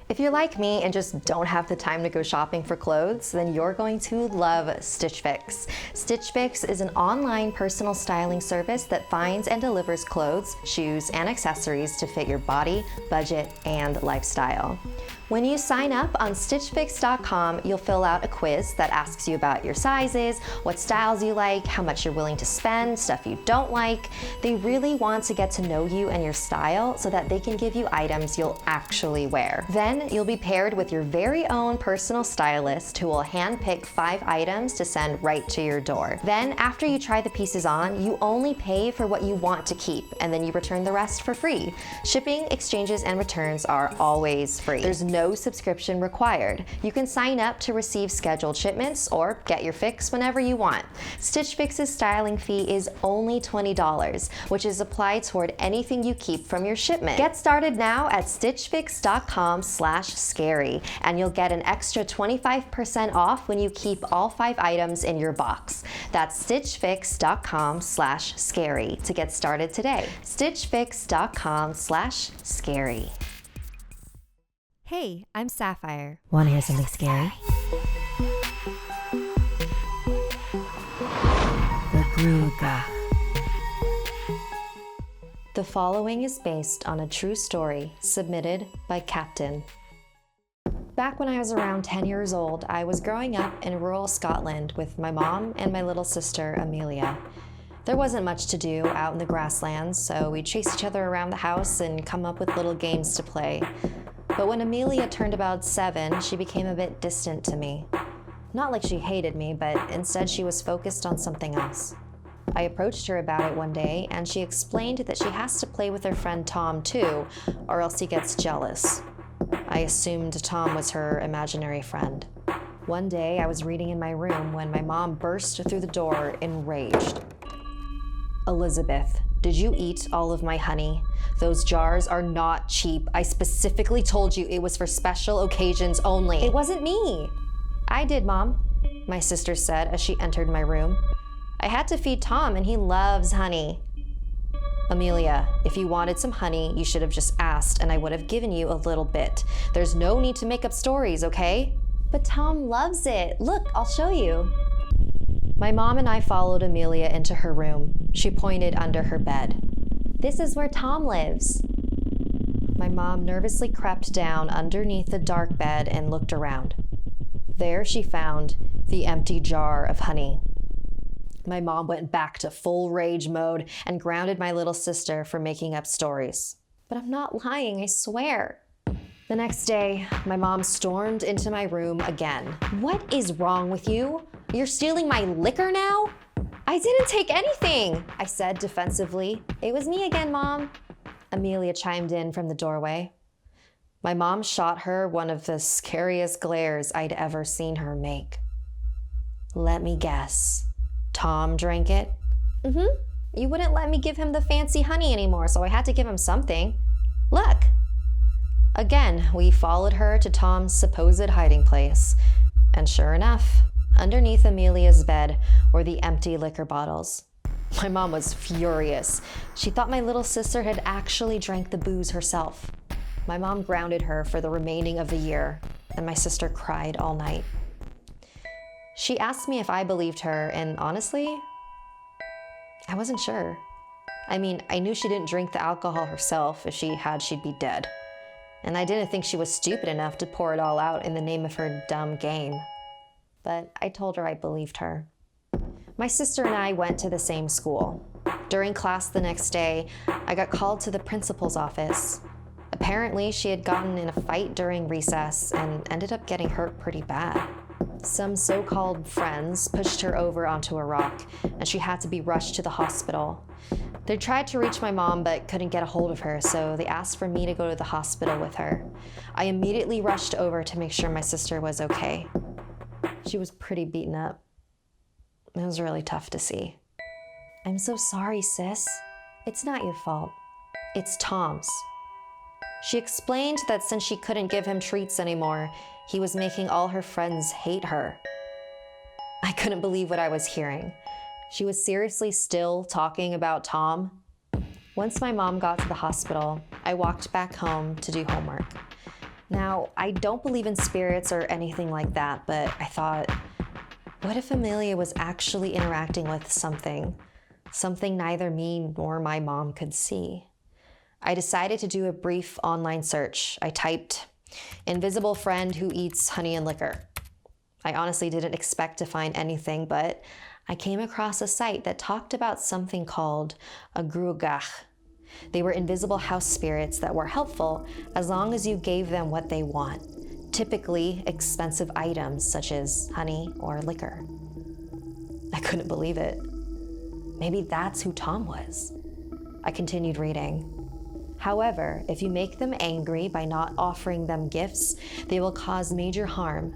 If you're like me and just don't have the time to go shopping for clothes, then you're going to love Stitch Fix. Stitch Fix is an online personal styling service that finds and delivers clothes, shoes, and accessories to fit your body, budget, and lifestyle. When you sign up on StitchFix.com, you'll fill out a quiz that asks you about your sizes, what styles you like, how much you're willing to spend, stuff you don't like. They really want to get to know you and your style so that they can give you items you'll actually wear. Then you'll be paired with your very own personal stylist who will handpick 5 items to send right to your door. Then after you try the pieces on, you only pay for what you want to keep, and then you return the rest for free. Shipping, exchanges, and returns are always free. There's no subscription required. You can sign up to receive scheduled shipments or get your fix whenever you want. Stitch Fix's styling fee is only $20, which is applied toward anything you keep from your shipment. Get started now at StitchFix.com/scary, and you'll get an extra 25% off when you keep all 5 items in your box. That's StitchFix.com/scary to get started today. StitchFix.com/scary. Hey, I'm Sapphire. Want to hear something scary? The Gruagach. The following is based on a true story submitted by Captain. Back when I was around 10 years old, I was growing up in rural Scotland with my mom and my little sister, Amelia. There wasn't much to do out in the grasslands, so we'd chase each other around the house and come up with little games to play. But when Amelia turned about 7, she became a bit distant to me. Not like she hated me, but instead she was focused on something else. I approached her about it one day, and she explained that she has to play with her friend Tom too, or else he gets jealous. I assumed Tom was her imaginary friend. One day I was reading in my room when my mom burst through the door enraged. "Elizabeth, did you eat all of my honey? Those jars are not cheap. I specifically told you it was for special occasions only." "It wasn't me." "I did, Mom," my sister said as she entered my room. "I had to feed Tom and he loves honey." "Amelia, if you wanted some honey, you should have just asked and I would have given you a little bit. There's no need to make up stories, okay?" "But Tom loves it. Look, I'll show you." My mom and I followed Amelia into her room. She pointed under her bed. "This is where Tom lives." My mom nervously crept down underneath the dark bed and looked around. There she found the empty jar of honey. My mom went back to full rage mode and grounded my little sister for making up stories. "But I'm not lying, I swear." The next day, my mom stormed into my room again. "What is wrong with you? You're stealing my liquor now?" "I didn't take anything," I said defensively. "It was me again, Mom," Amelia chimed in from the doorway. My mom shot her one of the scariest glares I'd ever seen her make. "Let me guess. Tom drank it?" "Mm-hmm. You wouldn't let me give him the fancy honey anymore, so I had to give him something. Look." Again, we followed her to Tom's supposed hiding place. And sure enough, underneath Amelia's bed were the empty liquor bottles. My mom was furious. She thought my little sister had actually drank the booze herself. My mom grounded her for the remaining of the year, and my sister cried all night. She asked me if I believed her, and honestly, I wasn't sure. I mean, I knew she didn't drink the alcohol herself. If she had, she'd be dead. And I didn't think she was stupid enough to pour it all out in the name of her dumb game. But I told her I believed her. My sister and I went to the same school. During class the next day, I got called to the principal's office. Apparently, she had gotten in a fight during recess and ended up getting hurt pretty bad. Some so-called friends pushed her over onto a rock, and she had to be rushed to the hospital. They tried to reach my mom but couldn't get a hold of her, so they asked for me to go to the hospital with her. I immediately rushed over to make sure my sister was okay. She was pretty beaten up. It was really tough to see. "I'm so sorry, sis. It's not your fault. It's Tom's." She explained that since she couldn't give him treats anymore, he was making all her friends hate her. I couldn't believe what I was hearing. She was seriously still talking about Tom. Once my mom got to the hospital, I walked back home to do homework. Now, I don't believe in spirits or anything like that, but I thought, what if Amelia was actually interacting with something neither me nor my mom could see? I decided to do a brief online search. I typed, "invisible friend who eats honey and liquor." I honestly didn't expect to find anything, but I came across a site that talked about something called a Gruagach. They were invisible house spirits that were helpful as long as you gave them what they want, typically expensive items such as honey or liquor. I couldn't believe it. Maybe that's who Tom was. I continued reading. However, if you make them angry by not offering them gifts, they will cause major harm.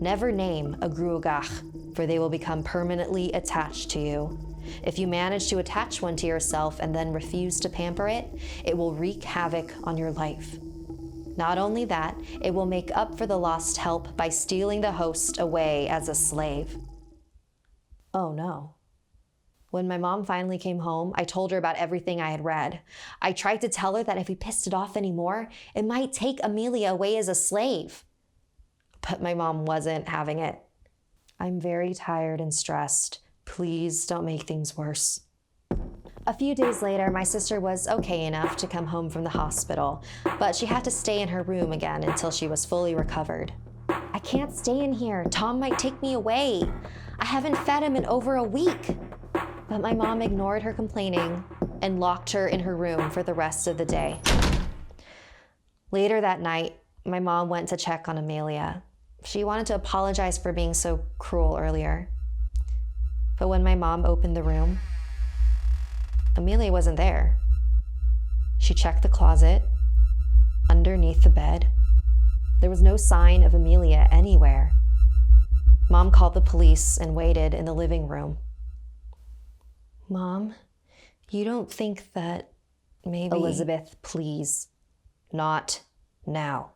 Never name a Gruagach, for they will become permanently attached to you. If you manage to attach one to yourself and then refuse to pamper it, it will wreak havoc on your life. Not only that, it will make up for the lost help by stealing the host away as a slave. Oh no. When my mom finally came home, I told her about everything I had read. I tried to tell her that if we pissed it off anymore, it might take Amelia away as a slave. But my mom wasn't having it. "I'm very tired and stressed. Please don't make things worse." A few days later, my sister was okay enough to come home from the hospital, but she had to stay in her room again until she was fully recovered. "I can't stay in here. Tom might take me away. I haven't fed him in over a week." But my mom ignored her complaining and locked her in her room for the rest of the day. Later that night, my mom went to check on Amelia. She wanted to apologize for being so cruel earlier. But when my mom opened the room, Amelia wasn't there. She checked the closet, underneath the bed. There was no sign of Amelia anywhere. Mom called the police and waited in the living room. "Mom, you don't think that maybe..." "Elizabeth, please. Not now."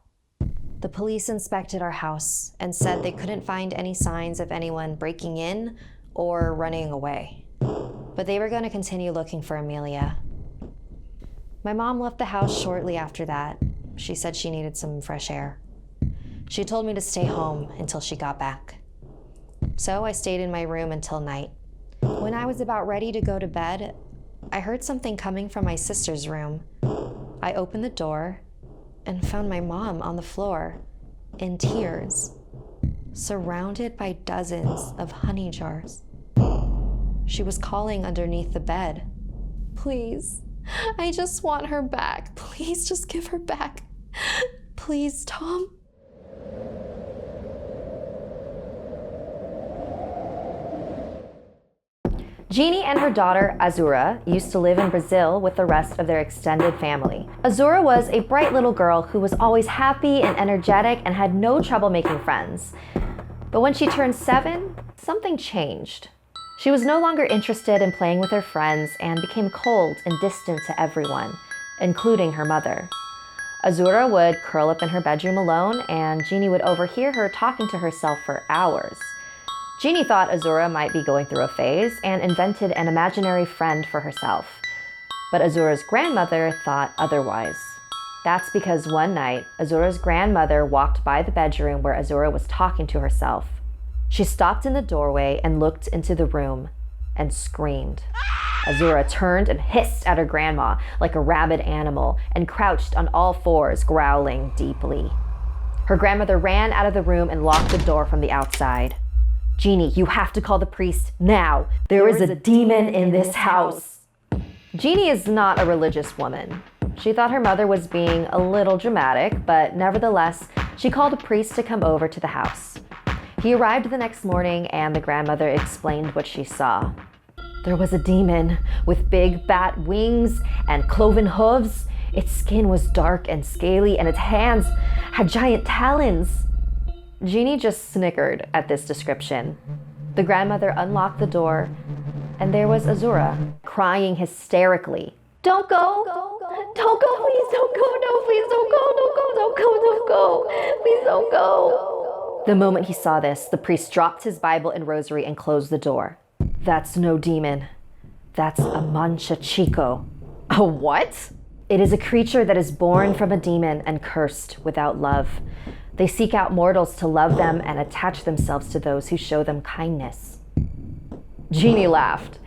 The police inspected our house and said they couldn't find any signs of anyone breaking in or running away. But they were going to continue looking for Amelia. My mom left the house shortly after that. She said she needed some fresh air. She told me to stay home until she got back. So I stayed in my room until night. When I was about ready to go to bed, I heard something coming from my sister's room. I opened the door and found my mom on the floor, in tears, surrounded by dozens of honey jars. She was calling underneath the bed. "Please, I just want her back. Please just give her back. Please, Tom." Jeannie and her daughter, Azura, used to live in Brazil with the rest of their extended family. Azura was a bright little girl who was always happy and energetic and had no trouble making friends. But when she turned 7, something changed. She was no longer interested in playing with her friends and became cold and distant to everyone, including her mother. Azura would curl up in her bedroom alone, and Jeannie would overhear her talking to herself for hours. Jeannie thought Azura might be going through a phase and invented an imaginary friend for herself. But Azura's grandmother thought otherwise. That's because one night, Azura's grandmother walked by the bedroom where Azura was talking to herself. She stopped in the doorway and looked into the room and screamed. Azura turned and hissed at her grandma like a rabid animal and crouched on all fours, growling deeply. Her grandmother ran out of the room and locked the door from the outside. "Jeannie, you have to call the priest now. There is a demon in this house." Jeannie is not a religious woman. She thought her mother was being a little dramatic, but nevertheless, she called a priest to come over to the house. He arrived the next morning and the grandmother explained what she saw. There was a demon with big bat wings and cloven hooves. Its skin was dark and scaly and its hands had giant talons. Jeannie just snickered at this description. The grandmother unlocked the door, and there was Azura, crying hysterically. "Don't go! Don't go! Please don't go! No, please don't go! Don't go! Don't go! Don't go! Please don't go!" The moment he saw this, the priest dropped his Bible and rosary and closed the door. "That's no demon. That's a mancha chico." "A what?" It is a creature that is born from a demon and cursed without love. They seek out mortals to love them and attach themselves to those who show them kindness." Genie laughed.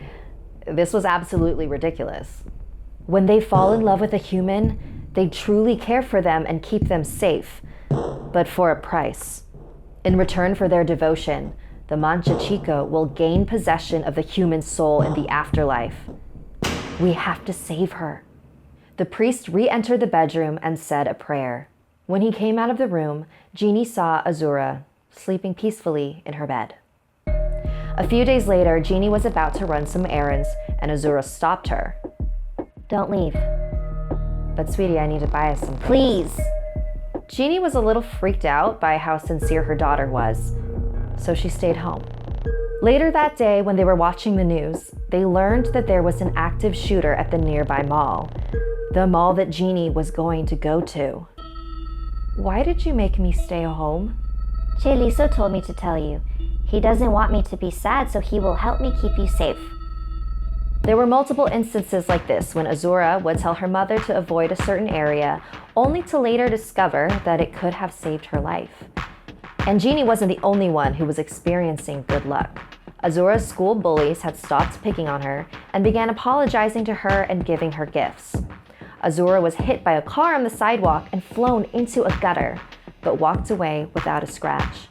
This was absolutely ridiculous. When they fall in love with a human, they truly care for them and keep them safe, but for a price. In return for their devotion, the Mancha Chico will gain possession of the human soul in the afterlife. We have to save her. The priest re-entered the bedroom and said a prayer. When he came out of the room, Genie saw Azura sleeping peacefully in her bed. A few days later, Genie was about to run some errands and Azura stopped her. "Don't leave." "But sweetie, I need to buy us some." "Please." Genie was a little freaked out by how sincere her daughter was, so she stayed home. Later that day, when they were watching the news, they learned that there was an active shooter at the nearby mall, the mall that Genie was going to go to. "Why did you make me stay home?" "Chelizo told me to tell you. He doesn't want me to be sad, so he will help me keep you safe." There were multiple instances like this when Azura would tell her mother to avoid a certain area, only to later discover that it could have saved her life. And Genie wasn't the only one who was experiencing good luck. Azura's school bullies had stopped picking on her and began apologizing to her and giving her gifts. Azura was hit by a car on the sidewalk and flown into a gutter, but walked away without a scratch.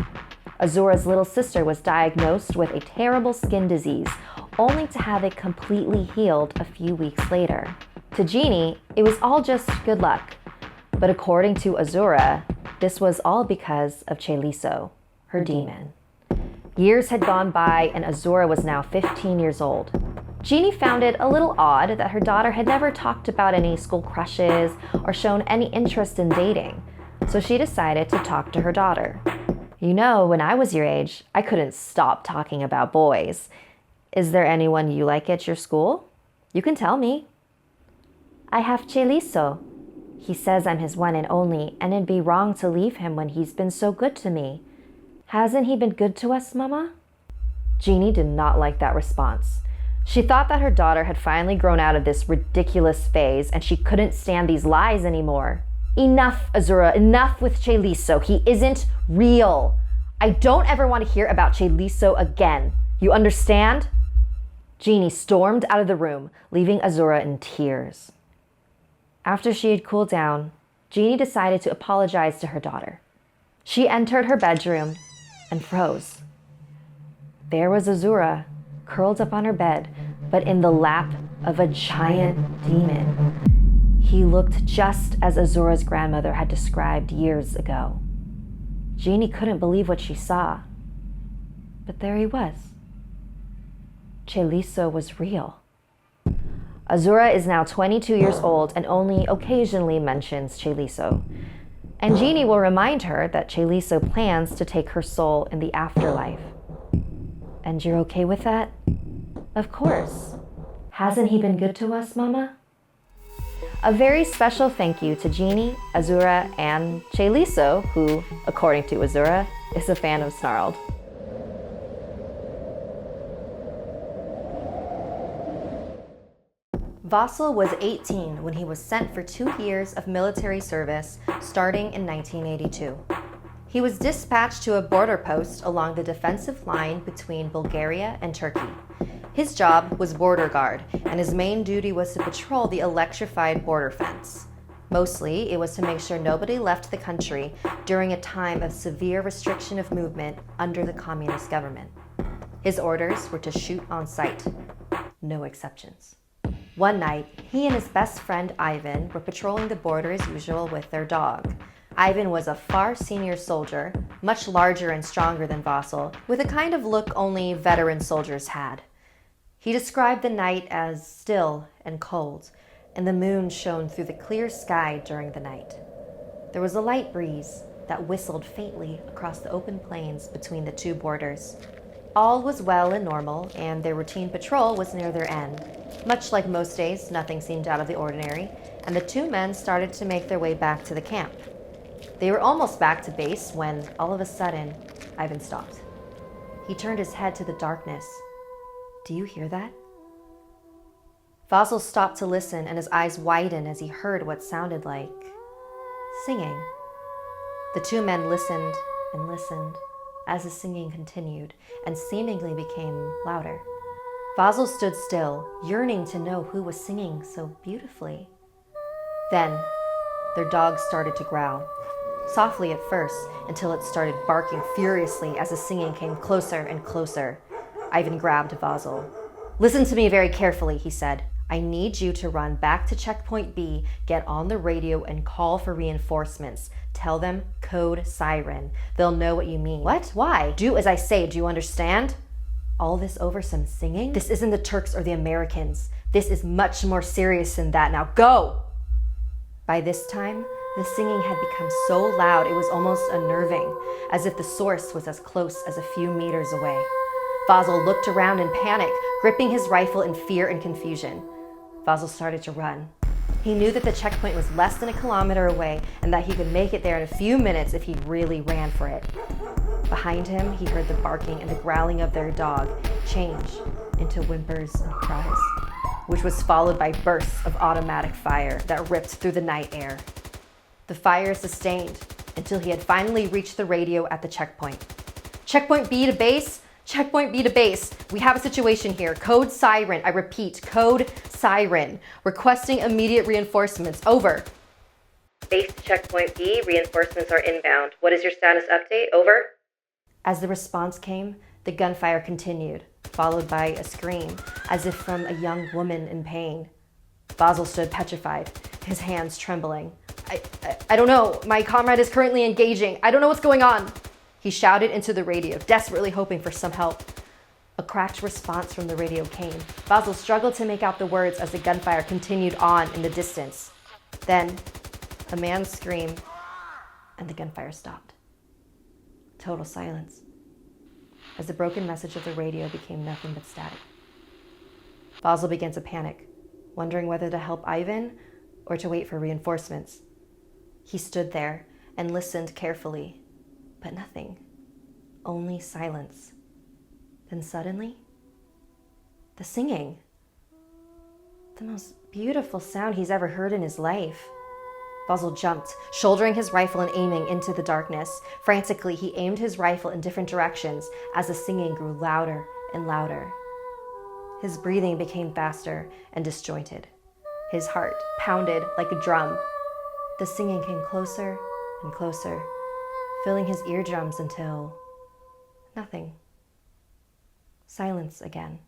Azura's little sister was diagnosed with a terrible skin disease, only to have it completely healed a few weeks later. To Genie, it was all just good luck. But according to Azura, this was all because of Chelizo, her demon. Years had gone by and Azura was now 15 years old. Genie found it a little odd that her daughter had never talked about any school crushes or shown any interest in dating, so she decided to talk to her daughter. "You know, when I was your age, I couldn't stop talking about boys. Is there anyone you like at your school? You can tell me." "I have Chelizo. He says I'm his one and only, and it'd be wrong to leave him when he's been so good to me." "Hasn't he been good to us, Mama?" Genie did not like that response. She thought that her daughter had finally grown out of this ridiculous phase and she couldn't stand these lies anymore. "Enough, Azura, enough with Chelizo. He isn't real. I don't ever want to hear about Chelizo again. You understand?" Genie stormed out of the room, leaving Azura in tears. After she had cooled down, Genie decided to apologize to her daughter. She entered her bedroom and froze. There was Azura, curled up on her bed, but in the lap of a giant demon. He looked just as Azura's grandmother had described years ago. Genie couldn't believe what she saw, but there he was. Chelizo was real. Azura is now 22 years old and only occasionally mentions Chelizo. And Genie will remind her that Chelizo plans to take her soul in the afterlife. "And you're okay with that?" "Of course. Hasn't he been good to us, Mama?" A very special thank you to Genie, Azura, and Chelizo, who, according to Azura, is a fan of Snarled. Vassal was 18 when he was sent for 2 years of military service starting in 1982. He was dispatched to a border post along the defensive line between Bulgaria and Turkey. His job was border guard, and his main duty was to patrol the electrified border fence. Mostly, it was to make sure nobody left the country during a time of severe restriction of movement under the communist government. His orders were to shoot on sight. No exceptions. One night, he and his best friend Ivan were patrolling the border as usual with their dog. Ivan was a far senior soldier, much larger and stronger than Vassal, with a kind of look only veteran soldiers had. He described the night as still and cold, and the moon shone through the clear sky during the night. There was a light breeze that whistled faintly across the open plains between the two borders. All was well and normal, and their routine patrol was near their end. Much like most days, nothing seemed out of the ordinary, and the two men started to make their way back to the camp. They were almost back to base when, all of a sudden, Ivan stopped. He turned his head to the darkness. "Do you hear that?" Vasil stopped to listen, and his eyes widened as he heard what sounded like singing. The two men listened and listened as the singing continued and seemingly became louder. Vasil stood still, yearning to know who was singing so beautifully. Then, their dog started to growl, softly at first, until it started barking furiously as the singing came closer and closer. Ivan grabbed Vasil. "Listen to me very carefully," he said. "I need you to run back to checkpoint B, get on the radio, and call for reinforcements. Tell them code Siren. They'll know what you mean." "What? Why?" "Do as I say, do you understand?" "All this over some singing? This isn't the Turks or the Americans. This is much more serious than that. Now go!" By this time, the singing had become so loud it was almost unnerving, as if the source was as close as a few meters away. Vasil looked around in panic, gripping his rifle in fear and confusion. Vasil started to run. He knew that the checkpoint was less than a kilometer away and that he could make it there in a few minutes if he really ran for it. Behind him, he heard the barking and the growling of their dog change into whimpers and cries, which was followed by bursts of automatic fire that ripped through the night air. The fire sustained until he had finally reached the radio at the checkpoint. "Checkpoint B to base? Checkpoint B to base. We have a situation here. Code Siren. I repeat, code Siren. Requesting immediate reinforcements. Over." "Base to checkpoint B. Reinforcements are inbound. What is your status update? Over." As the response came, the gunfire continued, followed by a scream, as if from a young woman in pain. Vasil stood petrified, his hands trembling. I don't know. My comrade is currently engaging. I don't know what's going on." He shouted into the radio, desperately hoping for some help. A cracked response from the radio came. Vasil struggled to make out the words as the gunfire continued on in the distance. Then, a man's scream, and the gunfire stopped. Total silence, as the broken message of the radio became nothing but static. Vasil began to panic, wondering whether to help Ivan or to wait for reinforcements. He stood there and listened carefully, but nothing, only silence. Then suddenly, the singing. The most beautiful sound he's ever heard in his life. Vasil jumped, shouldering his rifle and aiming into the darkness. Frantically, he aimed his rifle in different directions as the singing grew louder and louder. His breathing became faster and disjointed. His heart pounded like a drum. The singing came closer and closer, filling his eardrums until nothing. Silence again.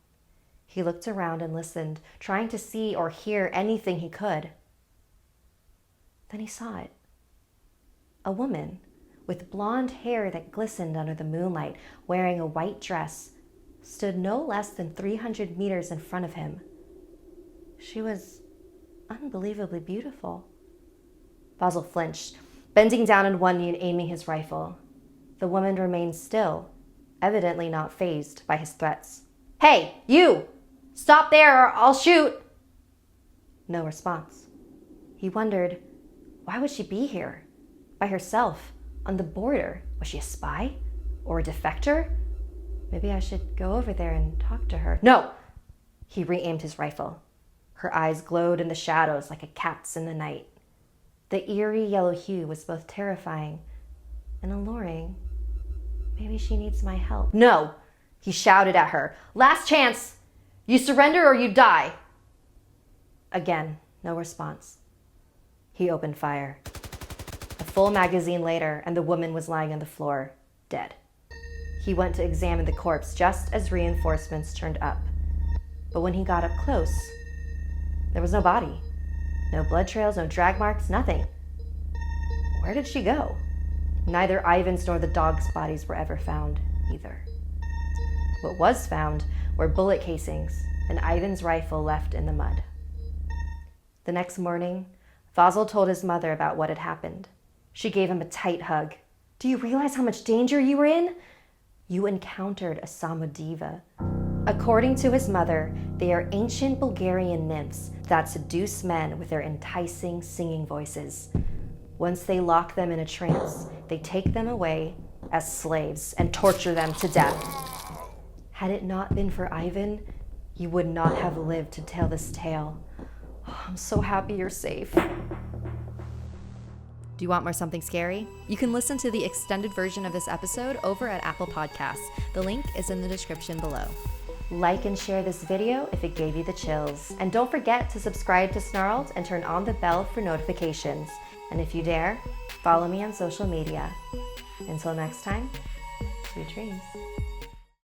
He looked around and listened, trying to see or hear anything he could. Then he saw it. A woman with blonde hair that glistened under the moonlight, wearing a white dress, stood no less than 300 meters in front of him. She was unbelievably beautiful. Vasil flinched, bending down on one knee and aiming his rifle. The woman remained still, evidently not fazed by his threats. "Hey, you! Stop there or I'll shoot!" No response. He wondered, why would she be here? By herself, on the border? Was she a spy? Or a defector? Maybe I should go over there and talk to her. No! He re-aimed his rifle. Her eyes glowed in the shadows like a cat's in the night. The eerie yellow hue was both terrifying and alluring. Maybe she needs my help. "No!" He shouted at her. "Last chance! You surrender or you die!" Again, no response. He opened fire. A full magazine later, and the woman was lying on the floor, dead. He went to examine the corpse just as reinforcements turned up. But when he got up close, there was no body. No blood trails, no drag marks, nothing. Where did she go? Neither Ivan's nor the dog's bodies were ever found either. What was found were bullet casings and Ivan's rifle left in the mud. The next morning, Vasil told his mother about what had happened. She gave him a tight hug. "Do you realize how much danger you were in? You encountered a Samodiva." According to his mother, they are ancient Bulgarian nymphs that seduce men with their enticing singing voices. Once they lock them in a trance, they take them away as slaves and torture them to death. Had it not been for Ivan, you would not have lived to tell this tale. Oh, I'm so happy you're safe. Do you want more Something Scary? You can listen to the extended version of this episode over at Apple Podcasts. The link is in the description below. Like and share this video if it gave you the chills. And don't forget to subscribe to Snarled and turn on the bell for notifications. And if you dare, follow me on social media. Until next time, sweet dreams.